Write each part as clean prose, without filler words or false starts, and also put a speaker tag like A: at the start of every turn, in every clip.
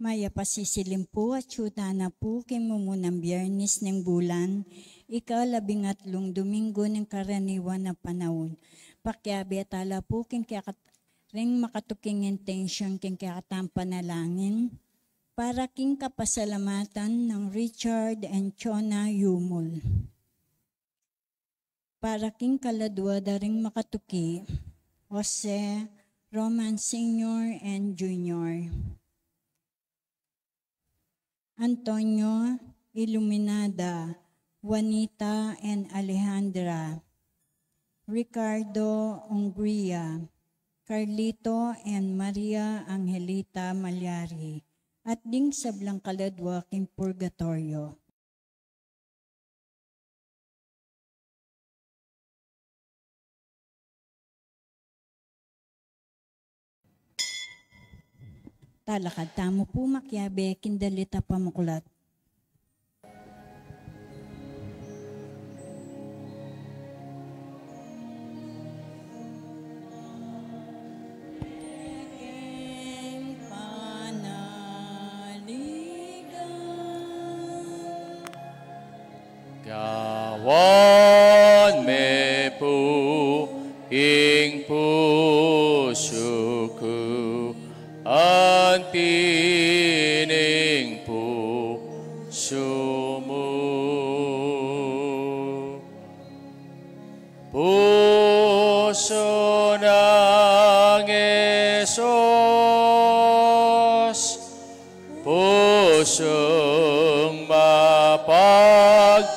A: Maya pasisilim po at syuta na po kimumunang biyernes ng bulan, ika-13 Domingo ng karaniwan na panahon. Pakyabi at ala po king ring makatuking intention king kakatang panalangin para king kapasalamatan ng Richard and Chona Yumol. Para king kaladwa daring makatuki, Jose, Roman Sr. and Jr. Antonio Iluminada, Juanita and Alejandra, Ricardo Ongria, Carlito and Maria Angelita Malyari, at ding sablang kaladwa king purgatorio. Talakad tamo po makyabe, kindalita pamukulat.
B: Gawan me po ing puso ko, ang tining puso mo. Puso ng Hesus, pusong mapaglunos,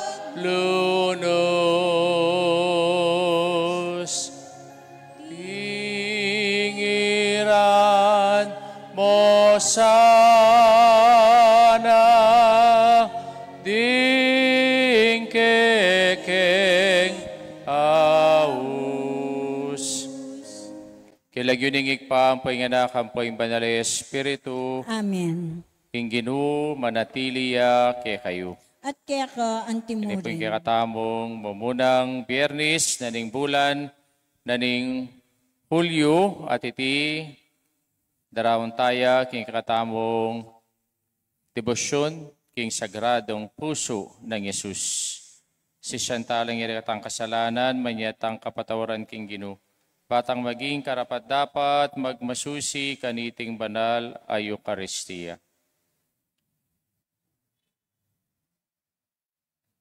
B: tingiran mo sana ding kekeng aus. Kilagyuning ikpa ang poinganak ang poing banal na Espiritu.
A: Amen.
B: King Ginoo manatiliya kay kayo.
A: At kaya ka
B: Ini
A: antimurin.
B: po yung kakatamong mamunang biyernes, naning bulan, naning Hulyo, at iti darawon taya, king kakatamong debosyon, king sagradong puso ng Yesus. Si Shantalang iratang kasalanan, manyatang kapatawaran king Ginoo. Batang maging karapat dapat magmasusi kaniting banal ay Eucharistia.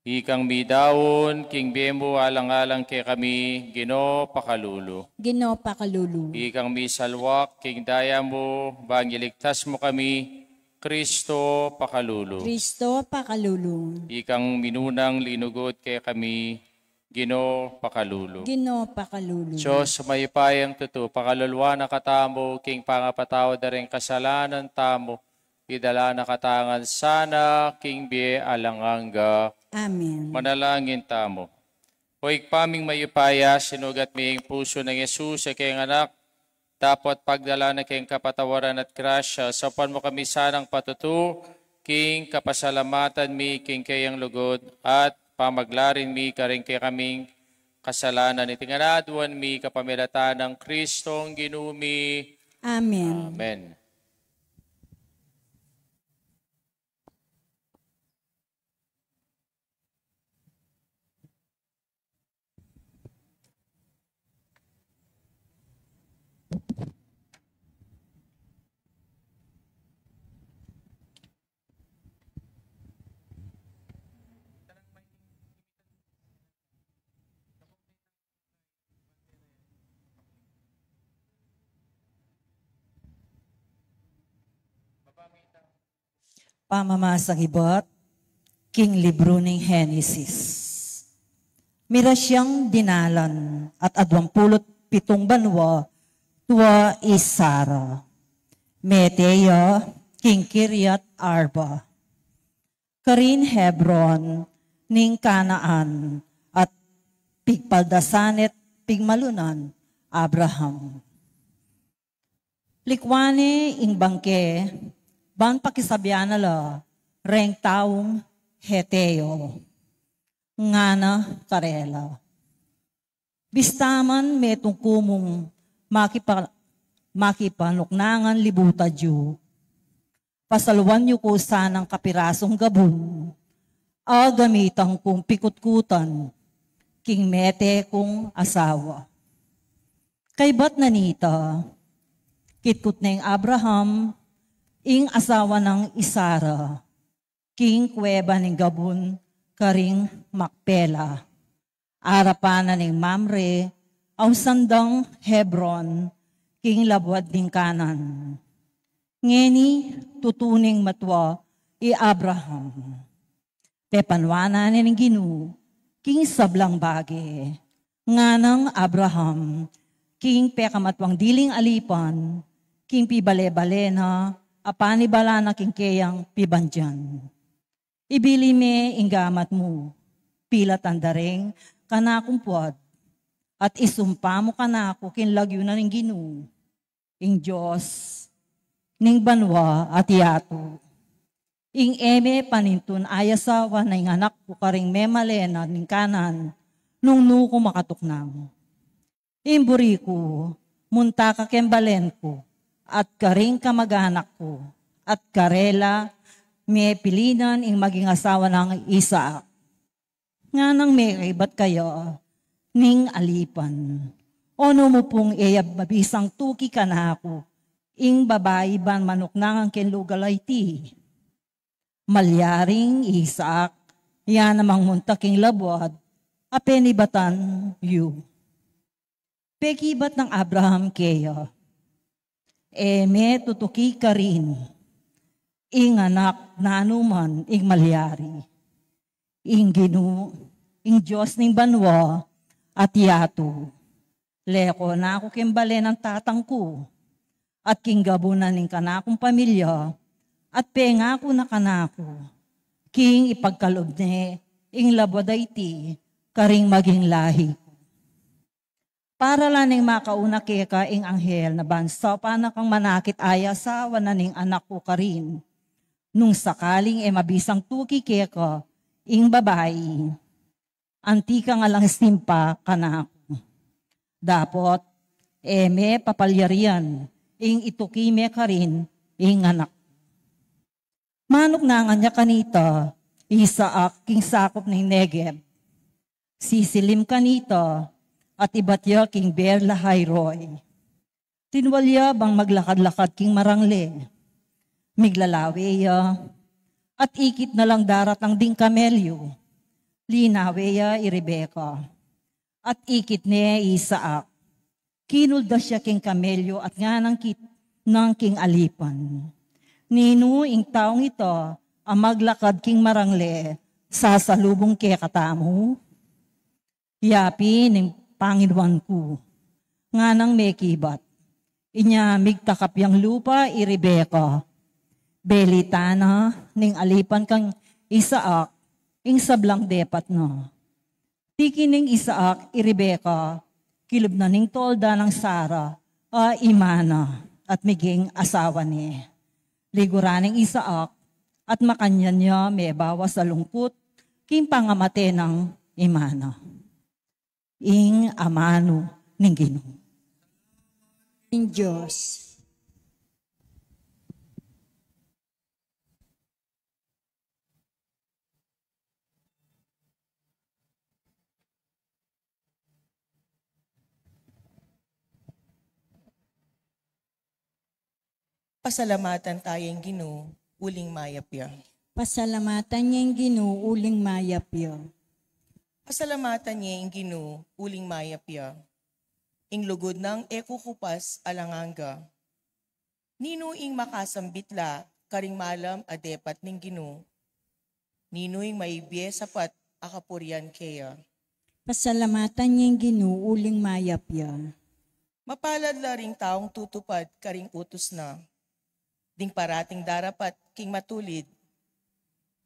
B: Ikang midawon, king bemo alang-alang kay kami, Ginoo pakalulu.
A: Ginoo pakalulu.
B: Ikang misalwak, king daya mo, bangiligtas mo kami, Kristo pakalulu.
A: Kristo pakalulu.
B: Ikang minunang linugot kay kami, Ginoo pakalulu.
A: Ginoo pakalulu.
B: Diyos, mayipayang tuto, pakalulwa na katamo, king pangapatawa da rin kasalanan tamo, idala na katangan sana, king bie alanganga.
A: Amen.
B: Manalangin tamo. Huwag paming mayupaya, sinugat miying puso ng Yesus sa kayong anak, dapat pagdala na kayong kapatawaran at grasya, sapan mo kami sanang patutu, king kapasalamatan mi, king kayang lugod, at pamaglarin mi, karing kay kaming kasalanan, itinganaduan mi, kapamilatan ng Kristong ginumi.
A: Amen.
B: Amen.
C: Pamamasang ibat, king libro ng Genesis. Mira siyang dinalan at 27 banwa tuwa Isara. Meteya, king Kiryat Arba. Karin Hebron, ning Kanaan, at pigpaldasanet pigmalunan, Abraham. Likwani ing bangke, ban pakisabyan la, reng taong Heteo, ngana karela. Bistaman metong kumong makipanuknangan libuta Diyo. pasalwan yu ko sanang kapirasong gabon, gamitang kong pikutkutan, king mete kong asawa. Kay bat na nita, kitkut na yung Abraham, ing asawa ng Isara, king kuweba ng gabon, karing Makpela, arapanan ng Mamre, aw sandang Hebron, king labwad ng kanan. Ngeni tutuning matwa i Abraham. Pepanwana ng Ginu, king sablang bage. Nga ng Abraham, king pekamatwang diling alipan, king pibale-bale na, apanibala na king keyang pibandyan. Ibili me inggamat mo, pila tandaring kanakumpwad, at isumpa mo kanako kinlagyo na ng Ginu, ing Diyos, ning banwa at yato. Ing eme panintun ayasawa na ing anak ko karing memalena ning kanan, nung nuko makatuknam. Imburi ko, munta ka kembalen ko, at karing kamag-anak ko, at karela, may pilinan ing maging asawa ng Isaac. Nga nang may ba't kayo, ning alipan. Ono mo pong mabisang tuki ka na ako, ing babae ban manok nang kenlugalay ti. Malyaring Isaac, yan namang muntaking labwad, apenibatan yu. Pekibat ng Abraham kaya, me tutuki ka rin, ing anak na anuman ing malyari, ing Ginu, ing Diyos ning banwa, at yato. Leko na ako kimbale ng tatang ko, at kinggabunan ning kanakong pamilya, at pengako na kanako, king ipagkalob ne, ing labwaday ti, karing maging lahi. Para lang ning makauna keka ing anghel na bansa panakang manakit ayasawa na ning anak ko karin, nung sakaling mabisang tuki keka, ing babae, antika nga lang simpa kanako. Dapot, me papalyarian, ing itukime ka rin, ing anak. Manok na nga niya kanita, Isaac, king sakop ng Negev. Sisilim kanita, at ibatya king Berlahayroy. Tinwalya bang maglakad-lakad king marangle. Miglalaweya, at ikit na lang darat ang ding kamelyo. Linaweya i Rebecca, at ikit ni Isaac. Kinulda siya king kamelyo at nga ng king alipan. Nino ing taong ito, ang maglakad king marangle, sasalubong ke katamu. Yapi ning Panginoon ko, nga nang mekibat. Inya migtakap yang lupa i Rebecca. Belitana ning alipan kang Isaac, ing sablang depat no. Tikining Isaac i Rebecca, kilub na ning tolda ng Sara, imana, at miging asawa ni. Liguraning Isaac, at makanyan niya may bawas sa lungkot, king pangamate ng imana. Ing amano ning Ginoo.
A: Ing Diyos.
D: Pasalamatan tayong Ginoo, uling mayapya.
A: Pasalamatan niya yung Ginoo, uling mayapya.
D: Pasalamatan niya ang Ginoo, uling mayapya. Ing lugod ng ekukupas alanganga. Nino ing makasambitla, karing malam adepat ning Ginoo. Nino ing maibye sapat akapuryan kaya.
A: Pasalamatan niya yung Ginoo, uling mayapya.
D: Mapalad la ring taong tutupad karing utos na. Ding parating darapat king matulid.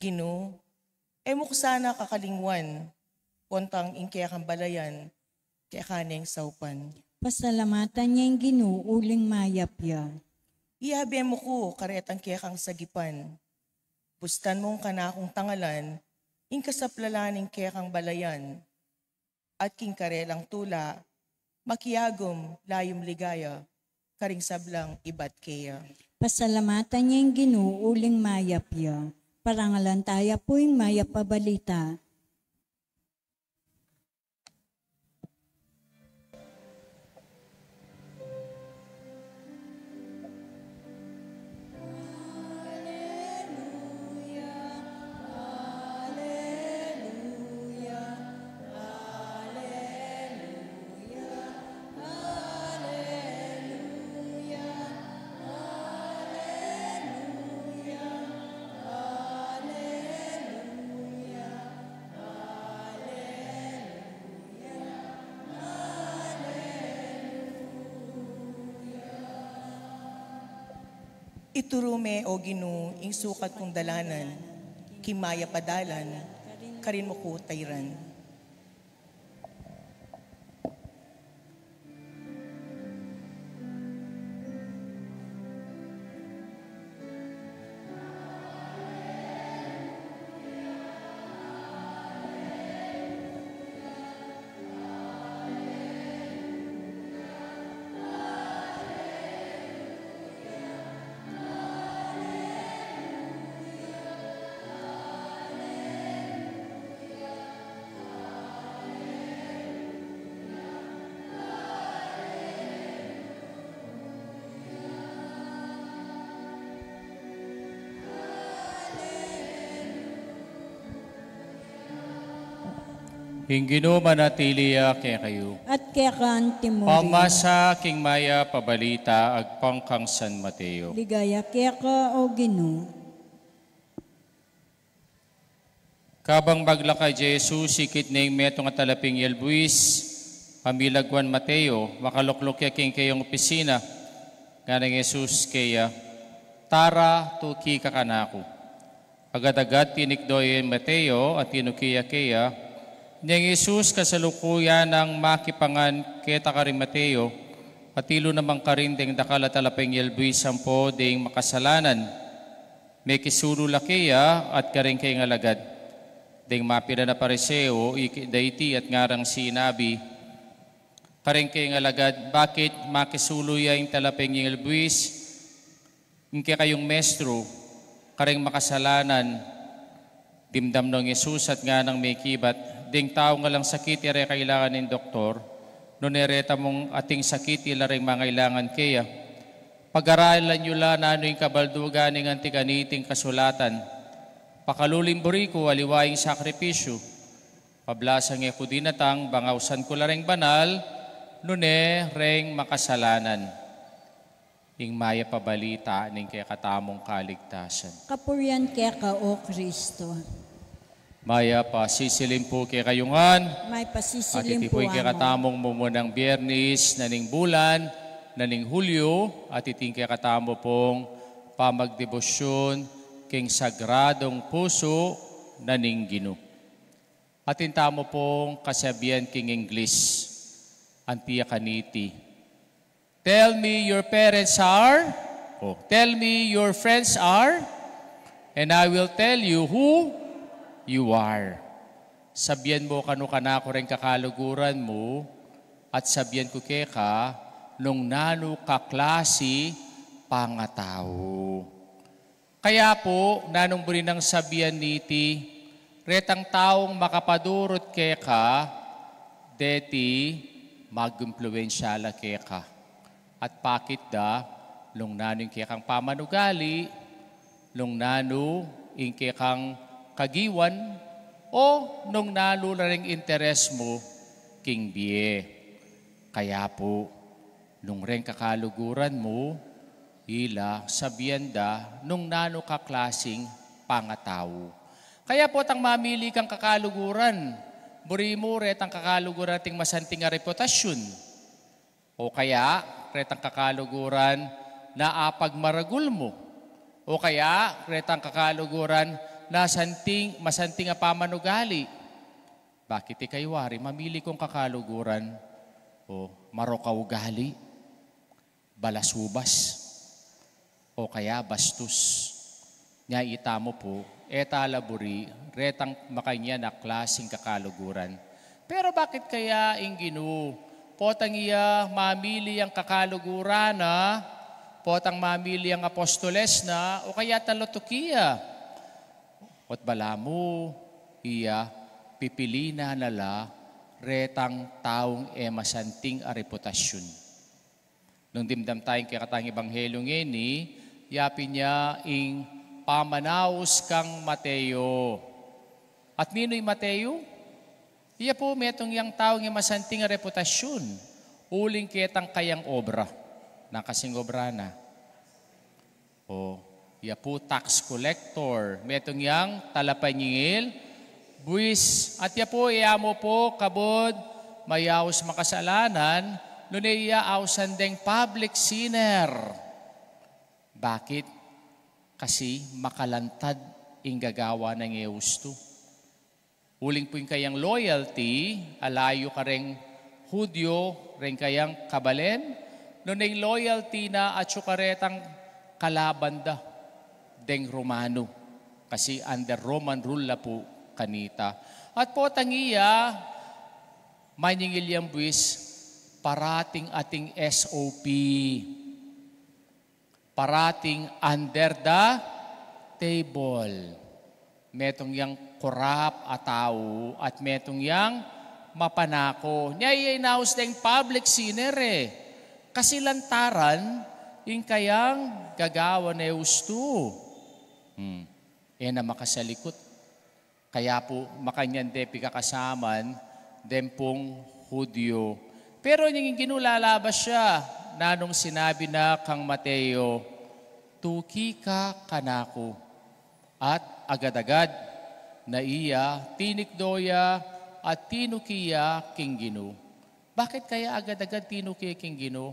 D: Ginoo, mo sana kakalingwan, pontang ing kaya kang balayan, kaya kaneng saupan.
A: Pasalamatan niya yung Ginoo, uling mayapya.
D: Ihabi mo ko karetang kaya kang sagipan. Pustan mong kanakong tangalan, ing kasaplalaning kaya kang balayan. At king karelang tula, makiyagom layom ligaya, karing sablang ibat kaya.
A: Pasalamatan niya yung Ginoo uling mayapya. Parangalan tayo po yung mayapabalita.
D: Iturume, O Ginoo, ing sukat kong dalanan, kimaya padalan, karin mo ko tayran.
B: Hinggino manatiliya kaya kayo.
A: At kaya kan Timuri.
B: Pamasa king maya pabalita agpang kang San Mateo.
A: Ligaya kaya ka o Ginoo.
B: Kabang maglakay Jesus, sikit na yung metong at talaping yelbuis, pamilagwan Mateo, makaluklok ya king kayong opisina, nga ng Jesus kaya, tara tuki ka kanako. Agad-agad tinikdoy Mateo at tinukiya kaya, niyang Jesus kasalukuyan ng makipangan kita ka rin Mateo, patilo namang karindeng dakal at talaping yelbuis sampo ding makasalanan, may kisulula kaya at karing kay ngalagad. Ding mapira na pariseo, daiti at ngarang sinabi, karing kay ngalagad, bakit makisuluya yung talaping yung elbuis, yung kayong mestro, karing makasalanan, dimdam ng Jesus at nga nang may kibat, ding tao nga lang sakit, ire kailangan ng doktor, no nereta mong ating sakit, ilaring mangailangan kaya, pag-aralan nyo lang na ano yung kabaldugan ng antiganiting kasulatan, pakaluling buriko, aliwaing sakripisyo. Pablasang eko dinatang, bangawsan ko lareng banal, nune reng makasalanan. Ing maya pabalita ning kaya katamong kaligtasan.
A: Kapurian kaya ka o Kristo.
B: Maya pa sisilim po kaya kayungan.
A: May
B: At
A: pasisilim
B: iti
A: po
B: po'y kaya
A: amo.
B: katamong mumunang Biyernes, naning bulan, naning Hulyo, at iting kaya katamo pong pamagdebosyon, king sagradong puso na ninggino. At intamo pong kasabihan king English, antiya kaniti. Tell me your parents are, tell me your friends are, and I will tell you who you are. Sabihan mo kano kanako rin kakaluguran mo, at sabihan ko keka, nung nano kaklase pangatao. Kaya po, nanong buri ng sabihan niti, retang taong makapadurot keka, deti mag-impluensyala keka. At pakit da, lung nano yung kekang pamanugali, lung nano yung kekang kagiwan, o nung nano na rin interes mo, king biye. Kaya po, nung rin kakaluguran mo, ila sabihan da nung nano kaklasing pangatao. Kaya po tang mamili kang kakaluguran, buri mo retang kakaluguran ting masanting nga reputasyon. O kaya retang kakaluguran na apag maragul mo. O kaya retang kakaluguran na masanting nga pamanugali. Bakit ikay wari mamili kong kakaluguran? O marokaw gali, balasubas, o kaya bastos. Nga itamo po, etalaburi, retang makanya na klaseng kakaluguran. Pero bakit kaya ingginu? Potang iya mamili ang kakaluguran na potang mamili ang apostoles na o kaya talotukia. At bala mo, iya pipilina nala retang taong masanting a reputasyon. Nung dimdam tayong kikatang ebanghelyo ngeni, yapin niya ing pamanaos kang Mateo. At nino'y Mateo? Iya po metong yang taong masanting a reputasyon. Uling kitang kayang obra. Nakasing obra na. O, iya po tax collector. Metong yang talapanyingil. Buwis. At iya po iya mo po kabod mayaos makasalanan. Nunay iya ausandeng public sinner. Bakit? Kasi makalantad ing gagawa ng eusto. Uling po yung kayang loyalty, alayo ka ring Hudyo, rin kayang kabalen, nunay loyalty na at syukaretang kalabanda deng Romano. Kasi under Roman rule na po kanita. At po tangiya, maningil yung buwis, parating ating SOP. Parating under the table. Metong yang korap at tao at metong yang mapanako. Niya inaus deng public sinner Kasi lantaran, yung kayang gagawa na eusto. Na makasalikot. Kaya po makanyan de pikakasaman dem pong Hudyo. Pero yung ginulalabas siya, nanong sinabi na kang Mateo, tuki ka kanako. At agad-agad na iya tinikdoya at tinukiya king Gino. Bakit kaya agad-agad tinukiya king Gino?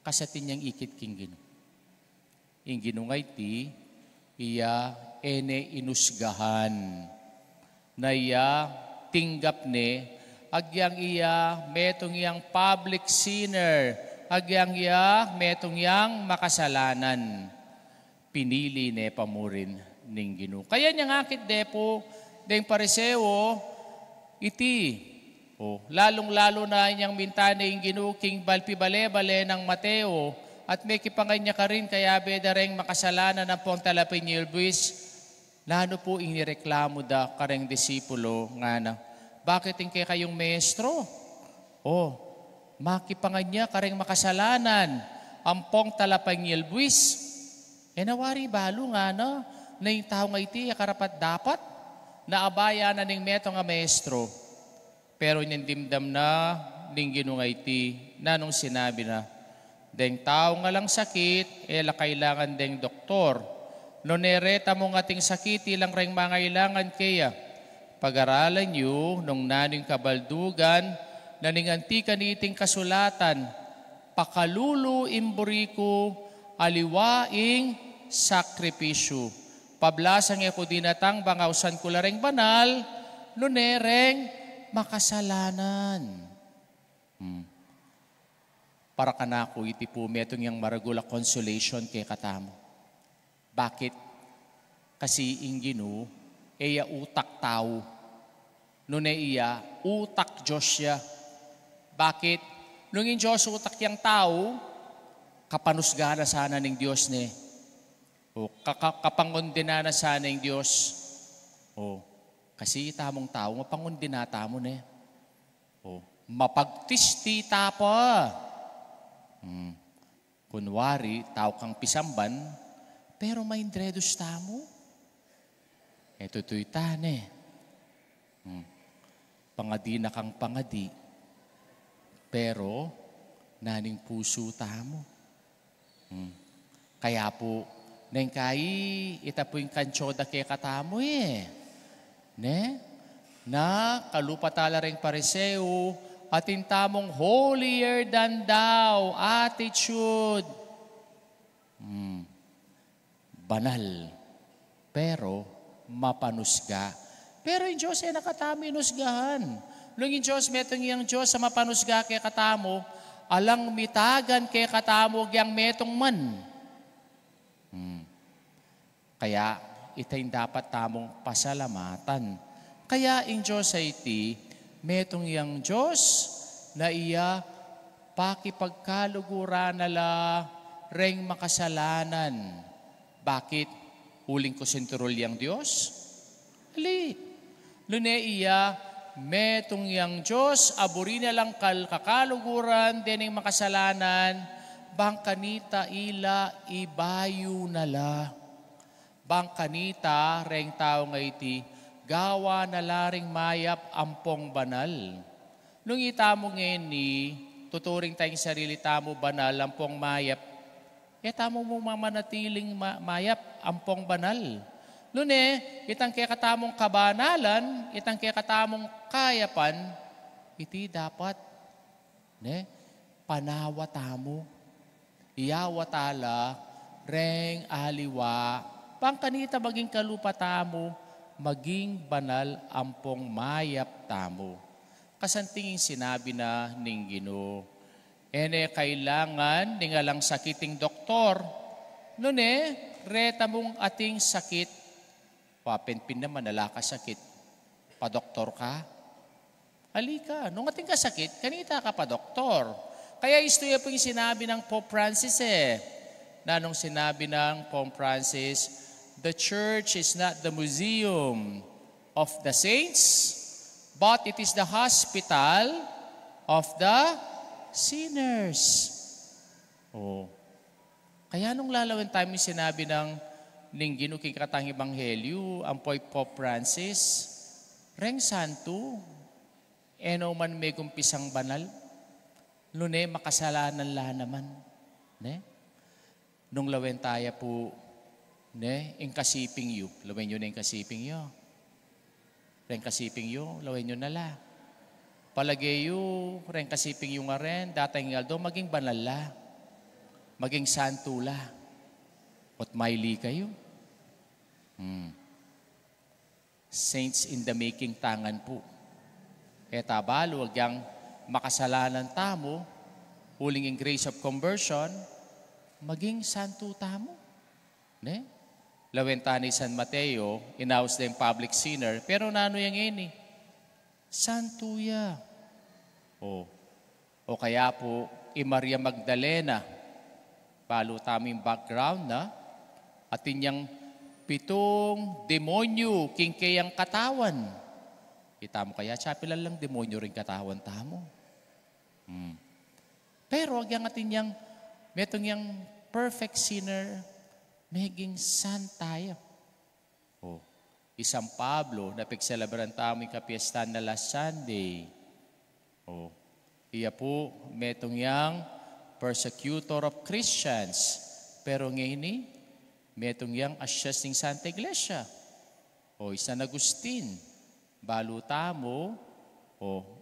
B: Kasatin niyang ikit king Gino. Ing Gino ngay ti, iya inusgahan. Na iya tinggap ni, agyang iya metong yang public sinner, agyang iya metong yang makasalanan. Pinili ne pamurin ning Gino. Kaya niya ngakit depo, deng pariseo, iti. Lalong-lalo na niyang mintana yung Gino, king balpi-bale-bale ng Mateo, at may kipanganya ka rin, kaya bedareng makasalanan ng pong talapin buwis, lalo po inireklamo da kareng disipulo nga na, bakit hindi kayong maestro? Makipanganya kareng makasalanan, ang pong talapin buwis, nawari balo nga na, na yung tao nga iti, karapat dapat, na abaya na ning meto nga maestro. Pero nindimdam na, ning Gino nga iti, na nung sinabi na, deng tao nga lang sakit, kailangan deng doktor. No nereta mo nga ting sakit, ilang ring mga ilangan kaya. Pag-aralan nyo, nung naning kabaldugan, na ning antika niting kasulatan, pakalulu imburiko, aliwaing sakripisyo. Pablasang ako dinatang bangausan ko lareng banal, nunereng makasalanan. Para kanako iti po, metong yung maragula consolation kay katamo. Bakit? Kasi ing Gino, iya utak tao. Nune iya, utak Diyos siya. Bakit? Nung in Diyos utak yung tao, kapanusga na sana ng Diyos ni. Kapangundina na sana ng Diyos. Kasi tamong tao, mapangundina tamo ne. Mapagtisti tapa. Kunwari, tao kang pisamban, pero may indredos tamo. Ito to'y tane. Pangadi na kang pangadi. Pero, naning puso tamo. Kaya po, neng kai, ita po yung kanchoda kaya katamo Ne? Na kalupatala ring pariseo, atin tamong holier than thou attitude. Banal. Pero, mapanusga. Pero yung Diyos ay nakatami inusgahan. Nung yung Diyos, metong yung Diyos sa mapanusga kay katamo, alang mitagan kay katamo yang metong man. Kaya, itay dapat tamong pasalamatan. Kaya in Diyos ay iti, metong yang Diyos na iya pakipagkalugura nala reng makasalanan. Bakit? Uling ko senturol yang Diyos? Ali. Luneiya, metong yang Diyos, aburi na lang kakaluguran, dining makasalanan, bang kanita ila ibayo nala. Bang kanita, reng tao nga iti, gawa na laring mayap ampong banal. Nung itamo ngayon ni, tuturing tayong sarili tamo banal, ampong mayap, tamo mo mamanatiling mayap, ampong banal. Lune, itang kaya katamong kabanalan, itang kaya katamong kayapan, iti dapat, panawa tamo. Iyawa tala, reng aliwa, pangkanita maging kalupa tamo, maging banal ampong mayap tamo. Kasantingin sinabi na ning Ginoo, kailangan nga lang sakiting doktor. Nune, reta mong ating sakit, papenpin naman nalaka sakit, padoktor ka. Halika, nung ating kasakit, kanita ka pa doktor. Kaya isto yung pong sinabi ng Pope Francis na nung sinabi ng Pope Francis, the church is not the museum of the saints, but it is the hospital of the sinners. Oh. Kaya nung lalawin tayo yung sinabi ng Ginoo kay katang Ebanghelyo, ang Pope Francis, reng santo, eno man may kumpisang banal, lune makasalanan la naman. Nung lawen tayo po, ing kasiping yu, lawen yun ing kasiping yu. Reng kasiping yu, lawen yun nala. Palagay yu, reng kasiping yu nga ren, datang ngaldo, maging banal la. Maging santo la. At maili kayo. Saints in the making tangan po. Tabalo, wag yang makasalanan tamo, huling in grace of conversion, maging santo tamo. Lawenta ni San Mateo, inaus na yung public sinner, pero nano yang ini? Santo ya. O kaya po, Maria Magdalena, palo taming background na, at inyang 7 demonyo, kingkayang katawan. Kita mo kaya, chapilan lang demonyo rin katawan tamo. Pero wag yang atin yang, metong yang perfect sinner, maging santaya. Isang Pablo, na pagselebran tamo yung kapiestan na last Sunday. Iya po, metong yang persecutor of Christians. Pero ngayon metong yang asyas ng Santa Iglesia. San Agustin, baluta mo,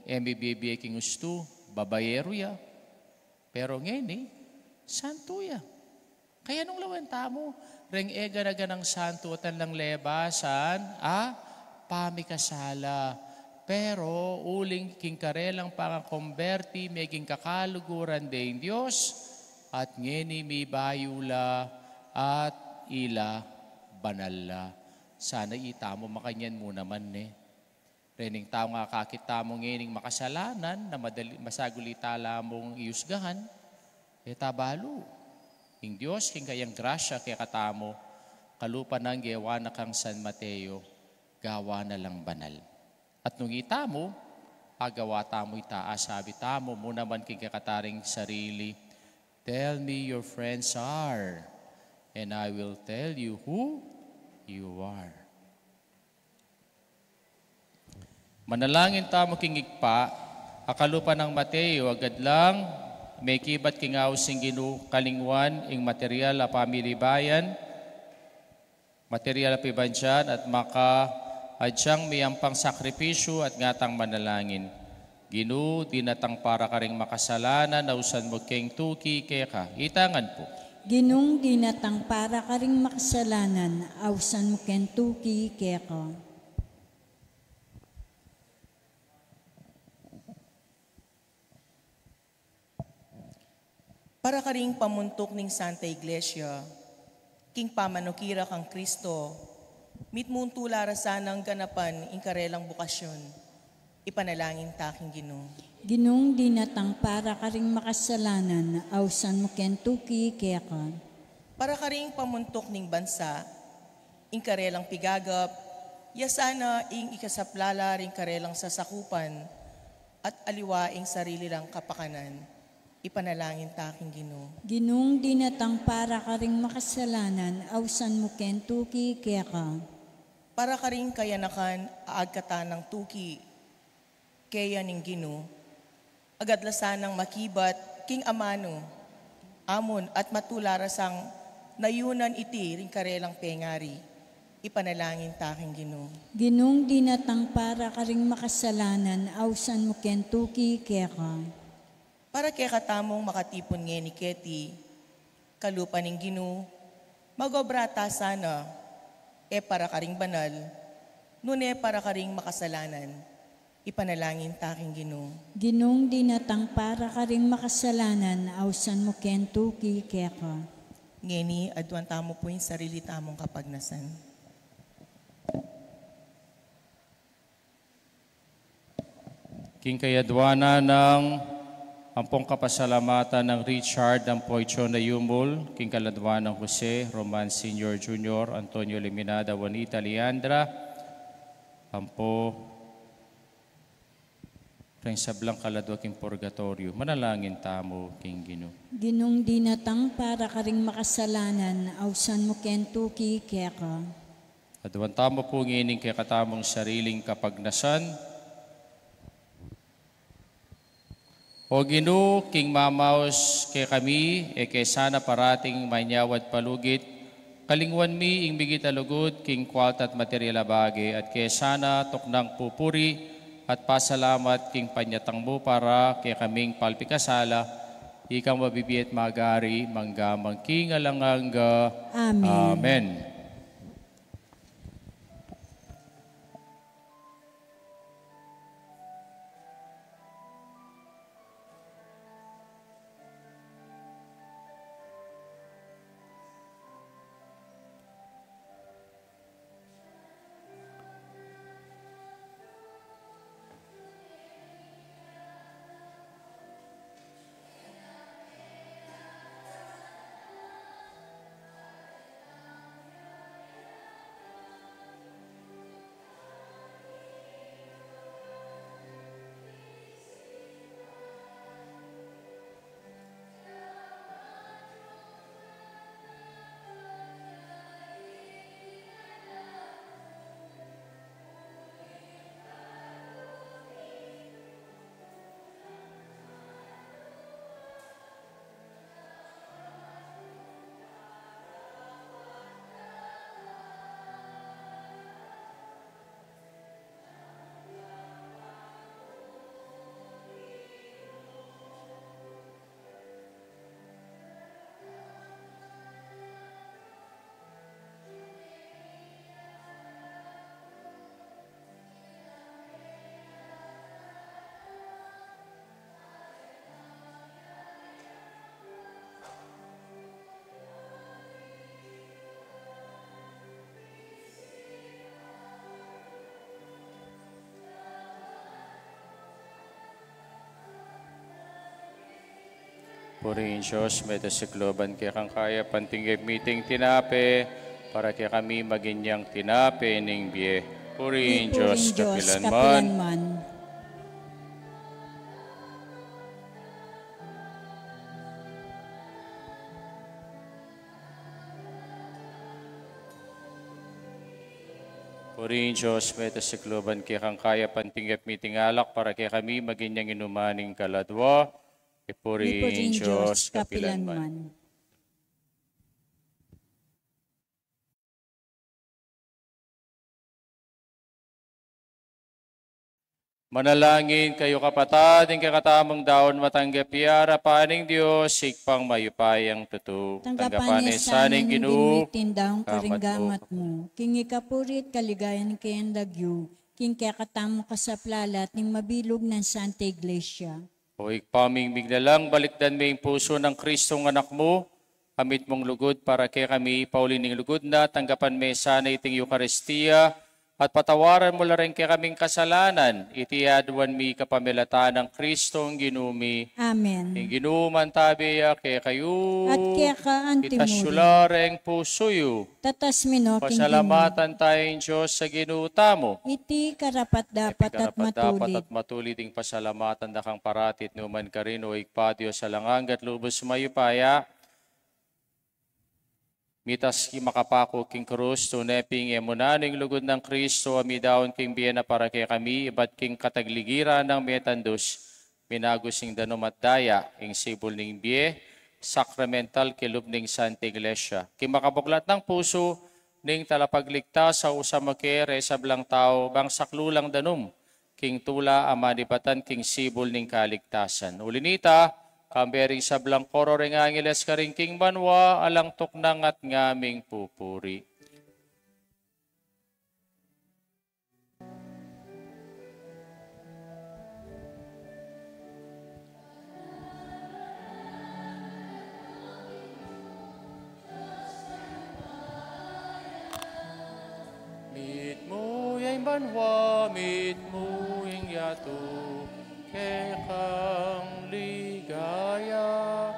B: MBBB king gusto, babayero ya. Pero ngayon santo ya. Kaya nung lawan tamo, reng ega ng santo at lang lebasan, pamikasala. Pero uling kingkarelang pangakomberti, meging kakaluguran din Diyos, at ngeni mi bayula at ila banala. Sana itamo makanyan mo naman Rening tao nga kakita mo ngening makasalanan na masagulita lamong iusgahan, tabalo. Ing Diyos, king kayang grasya kaya katamo, kalupa ng gewa na kang San Mateo, gawa na lang banal. At nung itamo, agawa tamo itaas, sabi tamo mo naman king kakataring sarili, tell me your friends are, and I will tell you who you are. Manalangin tamo kingigpa, akalupa ng Mateo, agad lang, may kibat kingaw sing Ginoo kalingwan, ing material a pamilibayan, material a pibansyan, at adyang miyampang sakripisyo at ngatang manalangin. Ginoo, dinatang para ka ring makasalanan, nausan mo keng tuki kaya ka. Itangan po.
A: Ginung dinatang para ka ring makasalanan, ausan mo kentuki kaya ka.
D: Para ka ring pamuntok ning Santa Iglesia, king pamanukira kang Kristo, mitmuntula rasanang ganapan ing karelang bukasyon, ipanalangin taking Ginoo.
A: Ginong dinatang para karing makasalanan, awsan mo kentuki kaya ka.
D: Para karing pamuntok ning bansa, ing karelang pigagap, yasana ing ikasaplala ring karelang sasakupan, at aliwaing sarili lang kapakanan. Ipanalangin taking Ginoo.
A: Ginong dinatang para karing makasalanan, awsan mo kentuki kaya ka.
D: Para karing kayanakan aagkatan ng tuki, kaya ning Ginoo, agadlasan ng makibat, king amano, amon at matularasang nayunan iti ring karelang pengari. Ipanalangin taking Ginoo.
A: Ginong dinatang para karing makasalanan, awsan mo kentuki kaya ka.
D: Para kay katamong makatipon ngayon ni Keti, kalupa ning Ginoo, magobrata sana, para karing banal, nune para karing makasalanan. Ipanalangin taking Ginoo.
A: Ginong dinatang para karing makasalanan, awsan mo kentuki kaya ka.
D: Ngeni, adwan tamo po yung sarili tamong kapagnasan.
B: King kayadwana ng ampong kapasalamatan ng Richard Ampoicho na Yumul, King kaladwana ng Jose, Roman Sr. Jr., Antonio Liminada, Juanita Leandra, ampo rin sablang kaladwa king purgatorio. Manalangin tamo, King Ginoo.
A: Ginong dinatang para karing makasalanan, awsan mo kentuki kaya ka.
B: Adwan tamo po ngining kay katamong sariling kapagnasan. O Ginoo, King Mamaos, kay kami, kay sana parating manyawad palugit, kalingwan mi ing bigit alugod, King kwalt at material abage, at kay sana tuknang pupuri, at pasalamat King panyatang mo para kay kaming palpikasala, ikang mabibiyat magari, manggamang King alanganga.
A: Amen.
B: Amen. Purihin Diyos, may tasikloban kaya kang kaya pantinggay meeting tinape, para kaya kami maginyang tinape ning biye. Purihin Diyos, kapilanman. Purihin Diyos, may tasikloban kaya kang kaya pantinggay meeting alak, para kaya kami maginyang inumaning kaladwa. Ipurihin Diyos, kapilanman. Manalangin kayo kapatid, ang kakatamang daon matanggap yara paning Diyos, sikpang mayupayang tutu.
A: Tanggapan niya sana ng
B: Ginoo,
A: tindaong karinggamat
B: kamat
A: mo. King ikapurit kaligayan kayang dagyo. King kaya katamo ka sa plalat ning mabilog ng Santa Iglesia.
B: O ikpaming miglalang balikdan may puso ng Kristong anak mo, kamit mong lugod para kay kami, paulining lugod na, tanggapan may sana iting Eucharistia, at patawaran mo la rin kay kaming kasalanan, iti adwan mi kapamilatan ng Kristong ginumi.
A: Amen.
B: Ing ginuman tabiya kay kayo,
A: At kaya ka antimuri.
B: itasyulareng pusoyo.
A: Tatas minoking
B: Pasalamatan tayong Diyos sa ginuta mo.
A: iti karapat dapat at matulit.
B: At matulit ding pasalamatan da kang paratit numan ka rin o ikpadyo sa langanggat lubos mayupaya. Mitas ki makapako king krus, tuneping emunaning lugod ng Kristo, amidaon king biyena para kay kami, iba't king katagligira ng metandos, minagusing danom at daya, ing sibol ning biye, sacramental kilub ning Santa Iglesia. King makabuklat ng puso, ning talapagligtas sa usamake, resablang tao, bang saklulang danom, king tula amanibatan king sibol ning kaligtasan. Ulinita, kambering sablang koro ring angeles karing king banwa, alang tuknang at ngaming pupuri. Mit mo yung banwa, mit mo yung yato, kekang ligaya,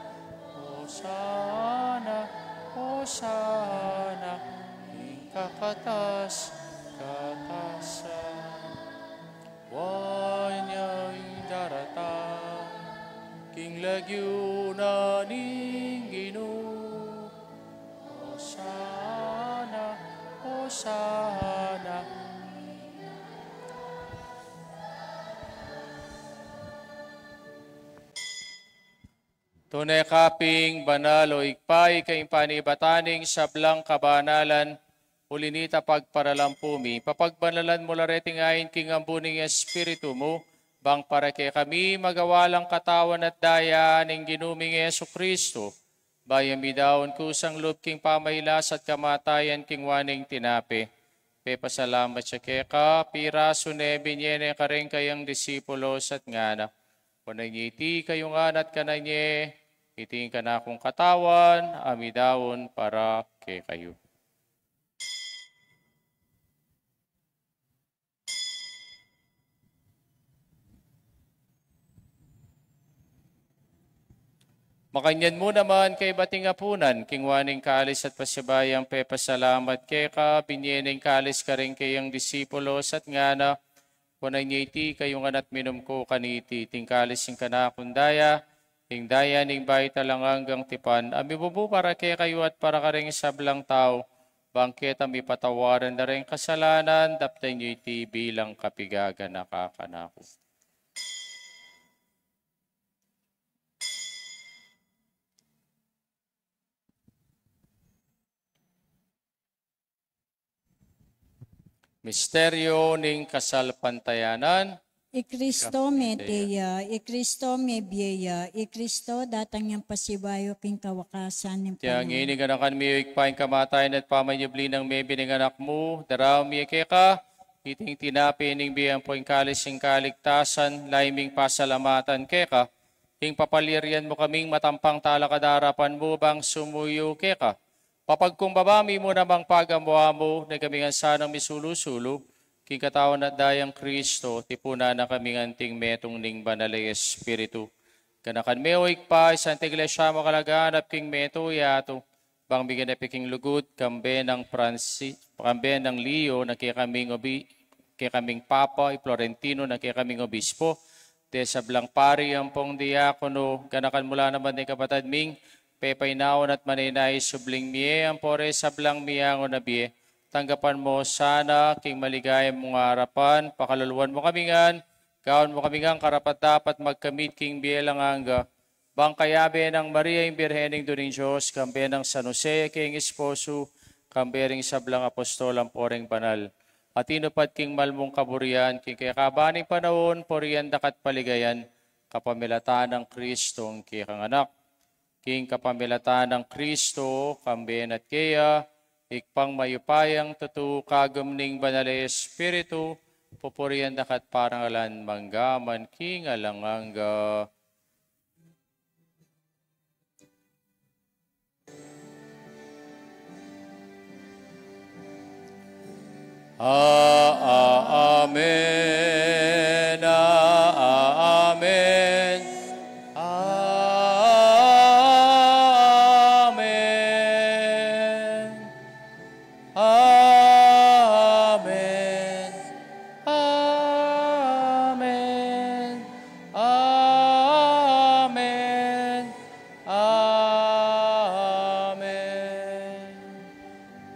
B: Hosana, Hosana, ikakatas, katasan. Wanya'y daratang, king lagyo na ninggino, Hosana, Hosana. Tunay kaping banal o ikpay kayong panibataning sablang kabanalan, ulinita pagparalampumi, papagbanalan mo lareting ayin king ambuning espiritu mo, bang para kay kami magawalang katawan at daya ng ginuming Yesu Kristo, bayang bidaon kusang loob king pamailas at kamatayan king waning tinape. Pepasalamat siya keka, piraso ne binyene ka rin kayang disipulos at ngana. Panangiti kayong anat kananye, iting ka na akong katawan, amidawon para kay kayo. Makanyan mo naman kay bating apunan, kingwaning kalis at pasibayang pepasalamat kay ka, binyeneng kalis ka rin kayang disipulos at ngana, kunanyiti kayong anat minum ko kaniti, tingkalis yung kanakundaya, ing daya ning bayi talang hanggang tipan, amibubu para kay kayo at para ka rin sablang tao, bangket ami patawaran na rin kasalanan, daptay nyo iti bilang kapigaga nakakanako. Misteryo ning kasalpantayanan.
A: Ikristo meteya, Ikristo mebiya, Ikristo datang niyang pasibayo king kawakasan ng
B: Tiyang
A: panahon.
B: iniganakan mi ikpaing kamatayan at pamanyubli ng mebi ng anak mo, daraw mi keka, iting tinapi ning biyang poing kalis ng kaligtasan, laiming pasalamatan keka, ing papalirian mo kaming matampang talakadarapan mo bang sumuyo keka. Papagkumbabami mo namang pagamuha mo na kaming sanang misulusulo, king katawan at dayang Kristo, tipuna na kaming anting metong ning banalay Espiritu. Kanakan meoik pa, Santa Iglesia mo kalaganap king meto yato, bang bigyan na piking lugod, kambe ng kambe ng Leo, na kaya kaming Papa, Florentino, na kaya kaming Obispo, de sablang pari ang pong diakono, kanakan mula naman ni kapatid Ming, pepainaon at maninay subling miye, ang pore sablang miyango na biye, tanggapan mo sana, king maligayang mong harapan, pakaluluan mo kami ngan, gawin mo kami ngang karapat dapat magkamit king bielang angga, bang kayabe ng Maria yung Birhening Duning Diyos, kambe ng San Jose, king esposo, kambering sablang apostolang poreng banal. At inupat king malmong kaburian, king kaya kabaning panahon, porian dakat paligayan, kapamilatan ng Kristong kikang anak. King kapamilatan ng Kristo, kamben at kaya, ikpang mayupayang tatu kagumning banal Espiritu, pupurian dakat parangalan manggaman king alanganga. Amen. Amen. Amen. Amen. Amen. Amen. Amen.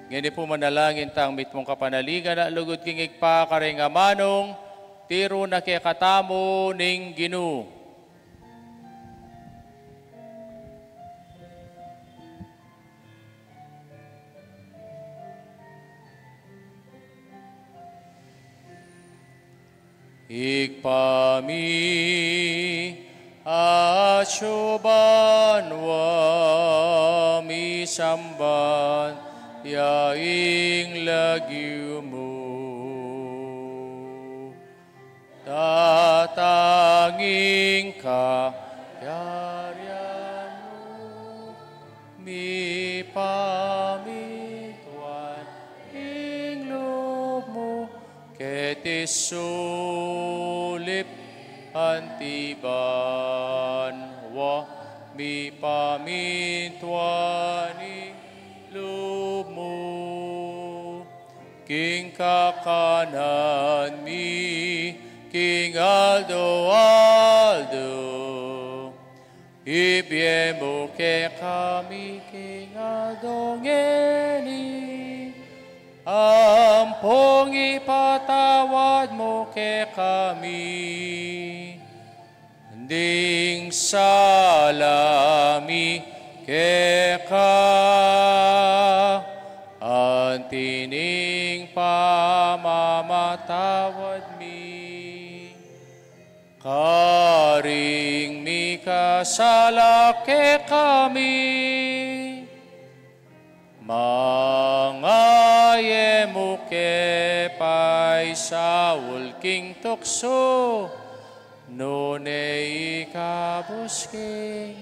B: Ngini po manalangin tang mitmong kapanaligan na lugod kingig pa karing amanong tiro na kay katamo ning Ginoo. Ikpami acuban wami samban yaing lagyu mo. Tatanging kayarian mo, mi pamituan ing loob mo, sulip antiban wa mi pamintuani lumo king kakanan mi king aldo ibiemo ke kami king aldo ngeni ampong ipatawad mo ke kami. Ding salami ke ka, antining pamamatawad mi. Karing mi kasala ke kami. Mga muke pay Saul king tukso, nune ikabos king.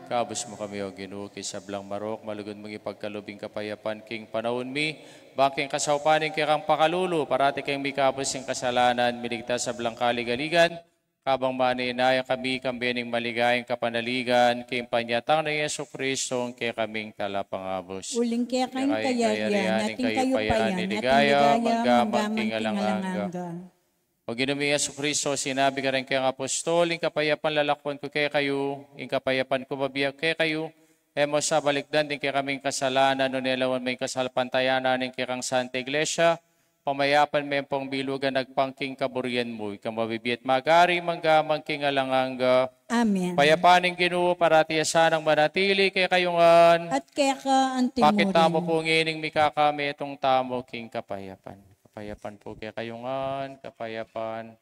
B: Kabos mo kami o Ginoo kay sablang marok, malugod mong ipagkalubing kapayapan king panahon mi, baking kasaupaning kay kang pakalulu, parati kang mikabos yung kasalanan, miligtas sa blang kaligaligan, kabang maninaya kami kambining maligayang kapanaligan, kay panyatang na Yesu Kristo, kay kaming talapangabos.
A: Uling kaya kayong kayarian, nating kayo payan, nating ligaya, manggamang tingalanganga.
B: O Ginoong Yesu Kristo, sinabi ka rin kayong apostol, yung kapayapan lalakwan ko kay kayo, yung kapayapan ko mabiyag kay kayo, emo sa balikdan din kay kaming kasalanan, no nilawan may kasalpantayanan ng kay kang Santa Iglesia, pamayapan may pong bilugan nagpangking kaburian mo, ikang mabibiyat magari, manggamang kingalanganga.
A: Amen.
B: Payapaning Ginoo, paratiyasan ang manatili kay kayungan.
A: At kaya ka ang timurin.
B: Bakit tamo po ngining mikakami itong tamo king kapayapan? Kapayapan po kay kayungan, kapayapan.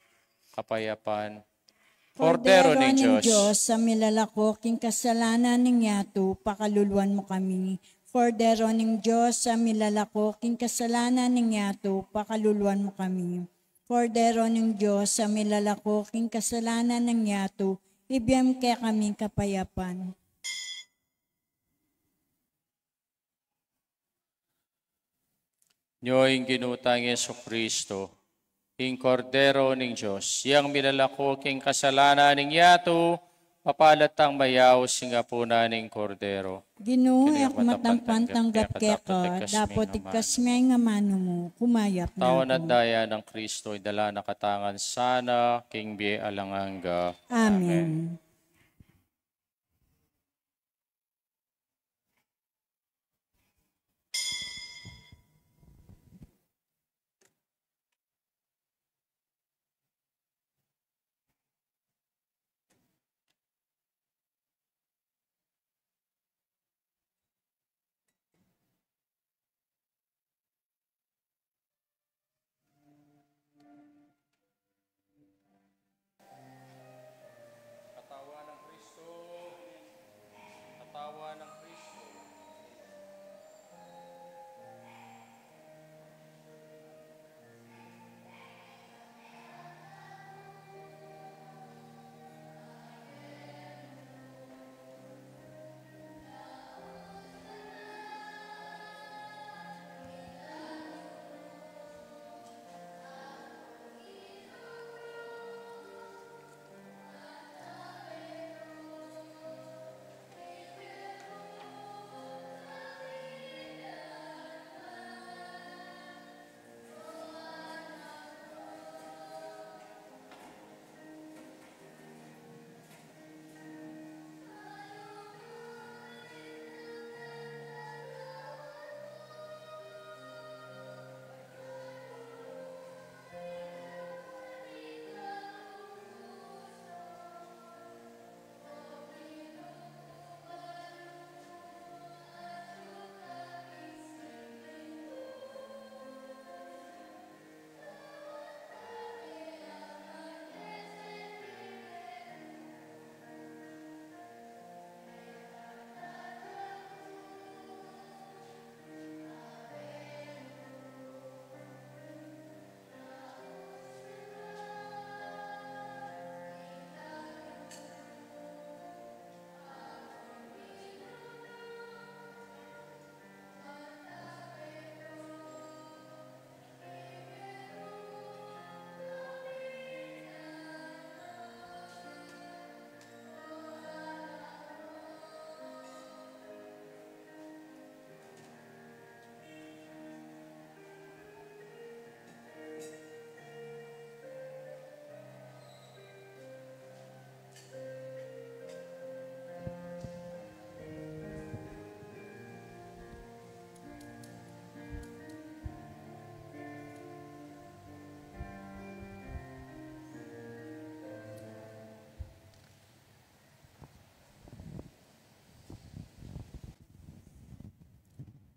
B: Kordero ng Diyos,
A: sa milalako king kasalanan ng yato, pakaluluan mo kami. Kordero ng Diyos, sa milalako king kasalanan ng yato, pakaluluan mo kami. Kordero ng Diyos, sa milalako king kasalanan ng yato, ibiyam kaya kami kapayapan.
B: Nyo'y ginutang Yesu Kristo, ing kordero ng Diyos, yang milalako king kasalanan ng yato, papalatang mayaw singa po na ng kordero.
A: Ginoo, ak matangpantanggap kaya ka, dapat ikas may nga mano mo, kumayap na
B: Tawan at
A: ako.
B: daya ng Kristo, dala nakatangan sana, king bi alanganga.
A: Amen.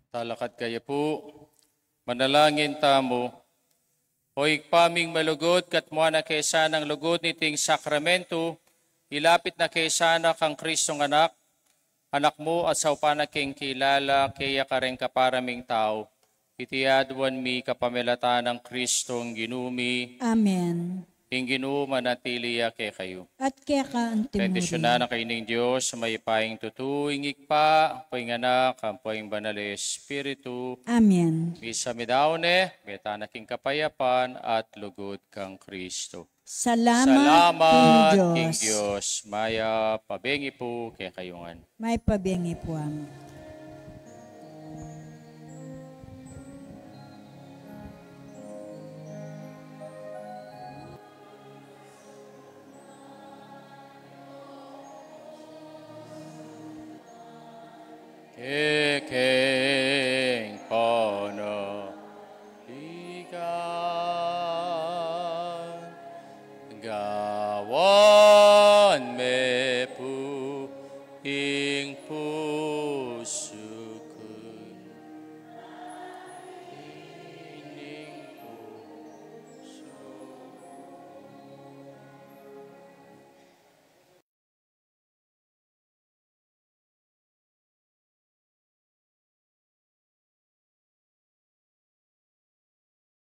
B: Talakad kaya po, manalangin tamo. Hoy paming malugod kat mo na kaysa ng lugod niting sakramento, ilapit na kaysa na kang Kristong anak, anak mo at sa upanaking kilala, kaya ka rin kaparaming tao. Itiadwan mi kapamilata ng Kristong ginumi,
A: Amen.
B: inginu manatiliya kay kayo.
A: At kaya ka ang
B: Petisyon na kaining Diyos, may paing tutuing ikpa, poing anak, ang poing banal Espiritu,
A: Amen.
B: misa midaone, metanaking kapayapan at lugod kang Kristo.
A: Salamat,
B: King
A: Diyos.
B: Diyos. Maya pabengi po kay kayungan.
A: May pabengi po amin.